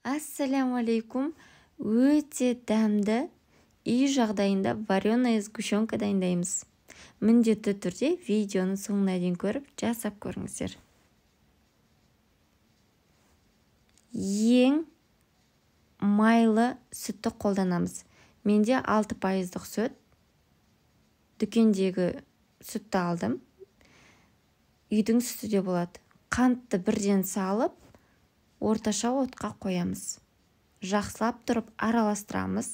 Ассаляму алейкум. Өте дәмді үй жағдайында вареная сгущенка дайындаймыз. Міндетті түрде видеоны соңына дейін көріп, жасап көріңіздер. Ең майлы сүтті қолданамыз. Менде 6% сүт. Дүкендегі сүтті алдым. Үйдің сүті де болады. Қантты бірден салып, орташа отқа қоямыз. Жақсылап тұрып араластырамыз.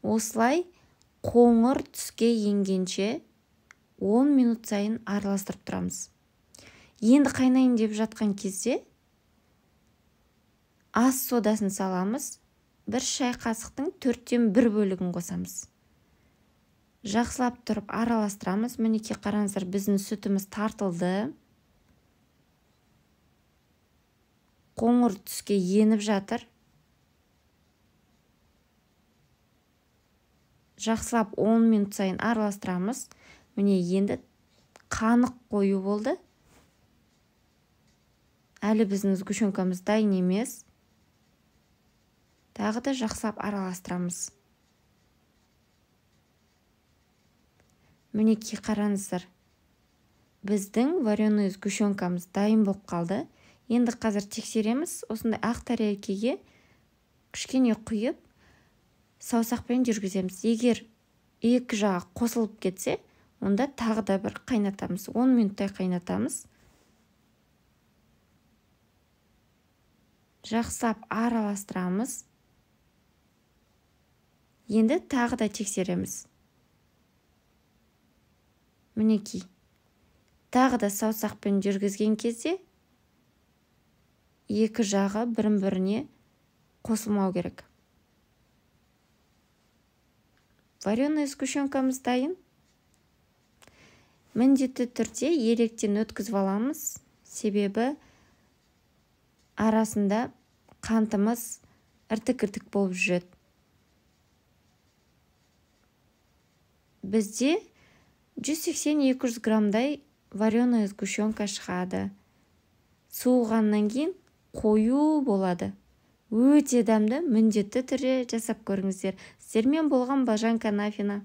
Осылай қоңыр түске енгенше 10 минут сайын араластырып тұрамыз. Енді қайнайын деп жатқан кезде ас содасын саламыз. Бір шай қасықтың 4-тен 1 бөлігін қосамыз. Жақсылап тұрып араластырамыз. Мінекей қараңыздар, біздің сүтіміз тартылды. Қоңыр түске еніп жатыр. Жақсылап 10 минут сайын араластырамыз. Міне енді қанық қою болды. Әлі біздің сгущенкамыз дайын емес. Тағы да жақсылап араластырамыз. Мінекей қараңыздар. Біздің вареный сгущенкамыз дайын болып қалды. Енді қазір тексереміз. Осындай ақ тәрелкеге кішкене құйып, саусақпен жүргіземіз. Егер екі жағы қосылып кетсе, онда тағы да бір қайнатамыз. 10 минуттай қайнатамыз. Жақсылап араластырамыз. Енді тағы да тексереміз. Мінекей. Тағы да саусақпен жүргізген кезде екі жағы бірін-біріне қосылмау керек. Вареный сгущенкамыз дайын. Міндетті түрде електен өткізіп аламыз. Себебі арасында қантымыз іртік-іртік болып жүреді. Бізде 180-200 граммдай вареная сгущенка шығады. Суығаннан кейін қою болады. Өте дәмді, міндетті түрде жасап көріңіздер. Сіздермен болған Бажан Канафина.